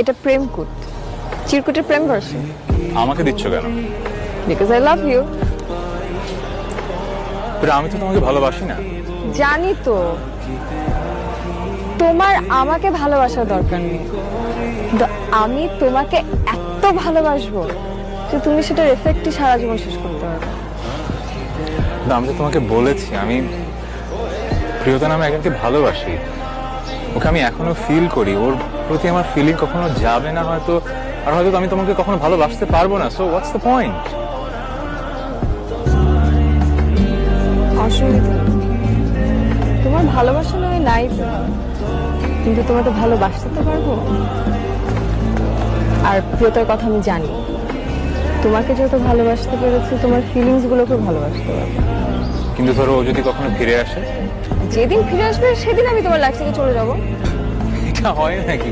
এটা প্রেমকুট, চিরকুটের প্রেম ভার্সন। আমাকে দিচ্ছ কেন? Because I love you. আমি তো তোমাকে ভালোবাসি না। জানি তো, তোমার আমাকে ভালোবাসার দরকার নেই, কিন্তু আমি তোমাকে এত ভালোবাসবো যে তুমি সেটার এফেক্টই সারা জীবন শেষ করতে পারবে। আমি তো তোমাকে বলেছি আমি প্রিয়তা নামে একজনকে ভালোবাসি। ওকে আমি এখনো ফিল করি, ওর প্রতি আমার ফিলিং কখনো যাবে না হয়তো, আর হয়তো আমি তোমাকে কখনো ভালোবাসতে পারবো না। So what's the point? অসুবিধা নেই। তোমার ভালোবাসা নয় নাই, কিন্তু তোমাকে ভালোবাসতে তো পারবো। আর প্রিয়তার কথা আমি জানি, তোমাকে যত ভালোবাসতে পেরেছি তোমার ফিলিংস গুলোকে ভালোবাসতে পারবো। কিন্তু ধরো ও যদি কখনো ফিরে আসে? যেদিন ফিরে আসবে সেদিন আমি তোমার লাইফ থেকে চলে যাবো। এটা হয় নাকি?